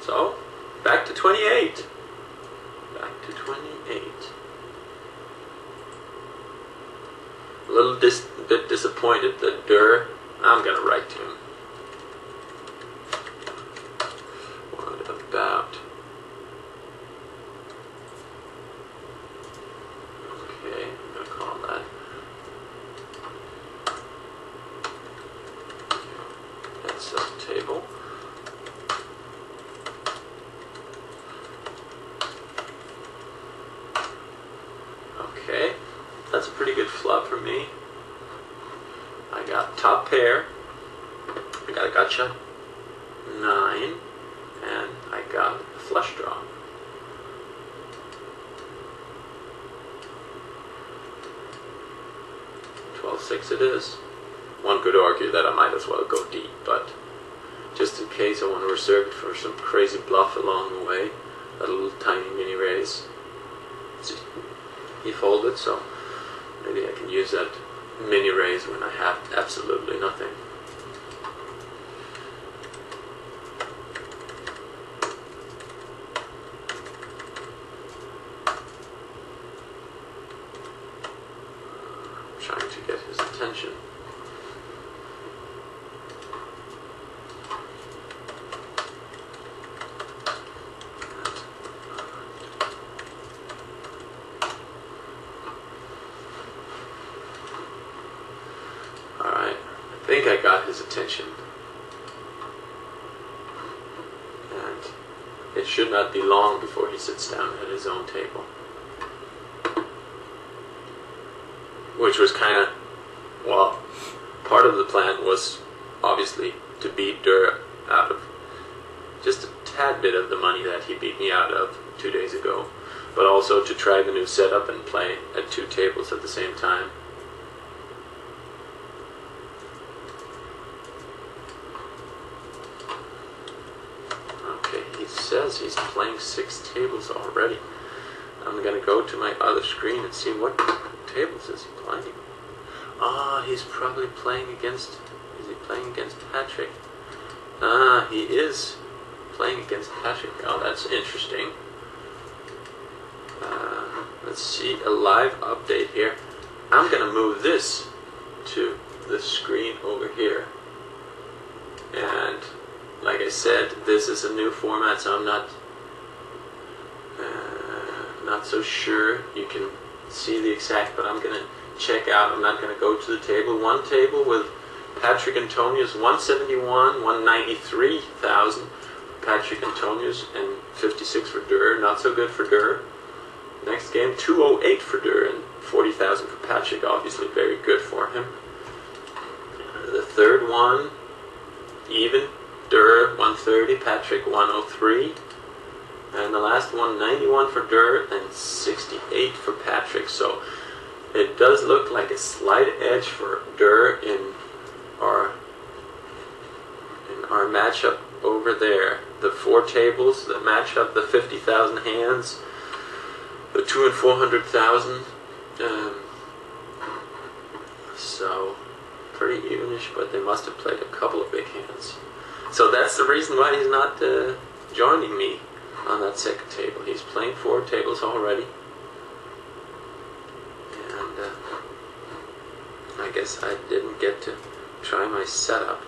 So, back to 28. Back to 28. A little bit disappointed that Durr, I'm going to write to him. What about... Okay, I'm going to call that. That's a table. Okay, that's a pretty good flop for me. I got top pair, I got a gotcha 9, and I got a flush draw. $12-6 it is. One could argue that I might as well go deep, but just in case I want to reserve it for some crazy bluff along the way, that little tiny mini raise. See, he folded, so maybe I can use that mini raise when I have absolutely nothing. I'm trying to get his attention. I think I got his attention, and it should not be long before he sits down at his own table, which was kind of, well, part of the plan was obviously to beat Durr out of just a tad bit of the money that he beat me out of 2 days ago, but also to try the new setup and play at 2 tables at the same time. Says he's playing 6 tables already. I'm gonna go to my other screen and see what tables is he playing. Ah, he's probably playing against, is he playing against Patrick? Ah, he is playing against Patrick. Oh, that's interesting. Let's see a live update here. I'm gonna move this to the screen over here, and like I said, this is a new format, so I'm not so sure you can see the exact, but I'm going to check out. I'm not going to go to the table. One table with Patrick Antonius, 171, 193,000 for Patrick Antonius, and 56 for Durr. Not so good for Durr. Next game, 208 for Durr, and 40,000 for Patrick. Obviously very good for him. The third one, even. Durr 130, Patrick 103, and the last one 91 for Durr and 68 for Patrick. So it does look like a slight edge for Durr in our matchup over there. The 4 tables that match up, the 50,000 hands, the 200 and 400,000. So pretty evenish, but they must have played a couple of big hands. So that's the reason why he's not joining me on that second table. He's playing 4 tables already. And I guess I didn't get to try my setup.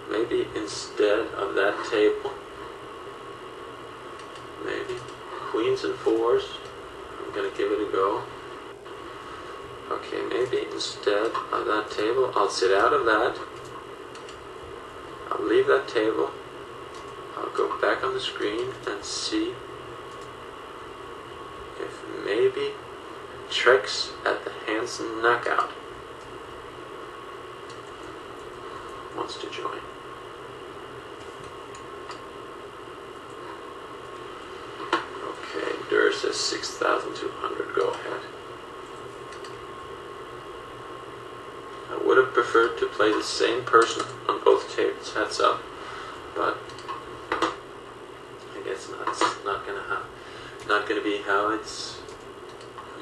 Maybe instead of that table, maybe queens and 4s. I'm going to give it a go. Okay, maybe instead of that table, I'll sit out of that. I'll leave that table. I'll go back on the screen and see if maybe Trex at the Hansen knockout wants to join. Okay, Durr says 6,200. Go ahead. I would have preferred to play the same person on both tables heads up, but I guess it's not gonna be how it's.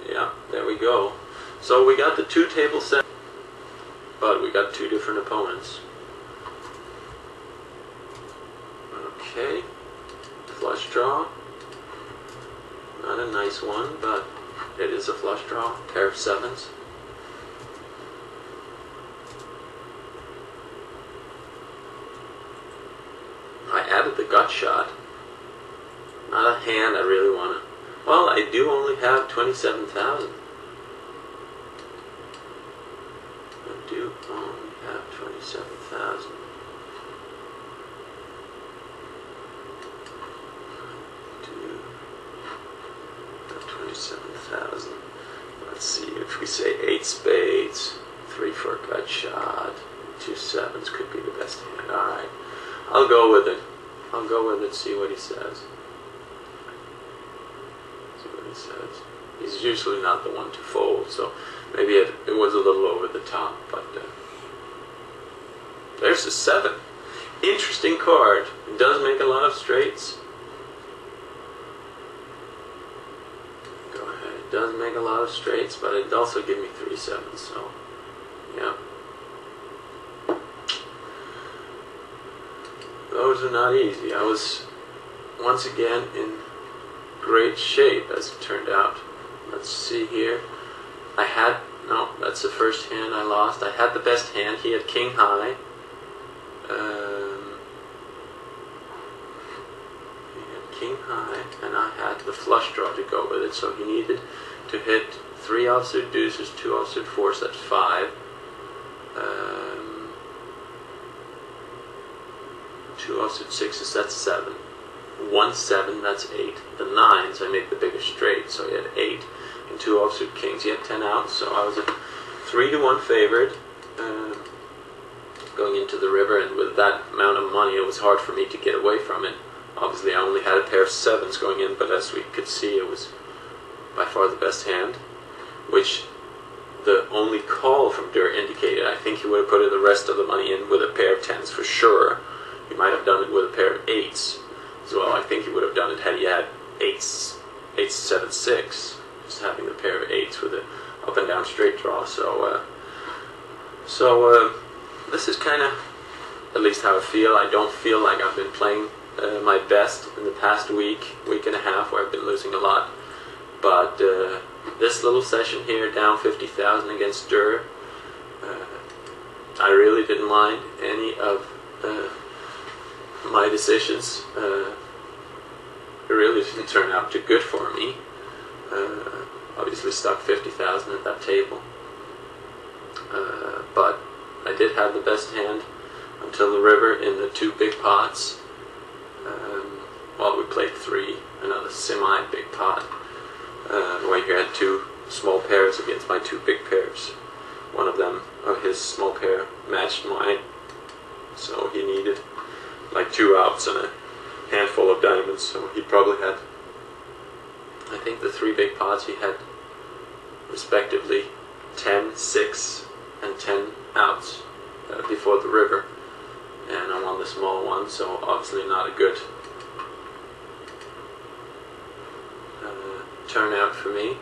Yeah, there we go. So we got the 2 table set, but we got 2 different opponents. Okay, flush draw. Not a nice one, but it is a flush draw. Pair of sevens. I added the gut shot. Not a hand I really want to. Well, I do only have 27,000. I do only have 27,000. I do have 27,000. Let's see, if we say 8 spades, 3 for a gut shot, 2 sevens could be the best hand. Alright, I'll go with it. I'll go with it, see what he says. Says. He's usually not the one to fold, so maybe it was a little over the top, but there's a 7. Interesting card. It does make a lot of straights. Go ahead. It does make a lot of straights, but it also gives me 3 sevens, so yeah. Those are not easy. I was once again in great shape, as it turned out. Let's see here. No, that's the first hand I lost. I had the best hand. He had king high. He had king high, and I had the flush draw to go with it. So he needed to hit 3 offsuit deuces, 2 offsuit fours. That's 5. 2 offsuit sixes. That's 7. 1 7, that's 8. The 9s, I make the biggest straight, so he had 8. And 2 offsuit kings, he had 10 outs, so I was a 3-1 favored going into the river, and with that amount of money, it was hard for me to get away from it. Obviously, I only had a pair of 7s going in, but as we could see, it was by far the best hand, which the only call from Durr indicated. I think he would have put the rest of the money in with a pair of 10s for sure. He might have done it with a pair of 8s. Well, I think he would have done it had he had 8s, 7, 6, just having the pair of 8s with an up and down straight draw. So this is kind of at least how I feel. I don't feel like I've been playing my best in the past week and a half, where I've been losing a lot. But this little session here, down 50,000 against Durr, I really didn't mind any of my decisions. It really didn't turn out too good for me. Obviously stuck 50,000 at that table. But I did have the best hand until the river in the 2 big pots. Well, we played 3, another semi-big pot. Where he had 2 small pairs against my 2 big pairs. One of them, of his small pair, matched mine. So he needed like 2 outs and a handful of diamonds, so he probably had, I think the 3 big pots he had respectively 10, 6, and 10 outs before the river, and I'm on the small one, so obviously not a good turnout for me.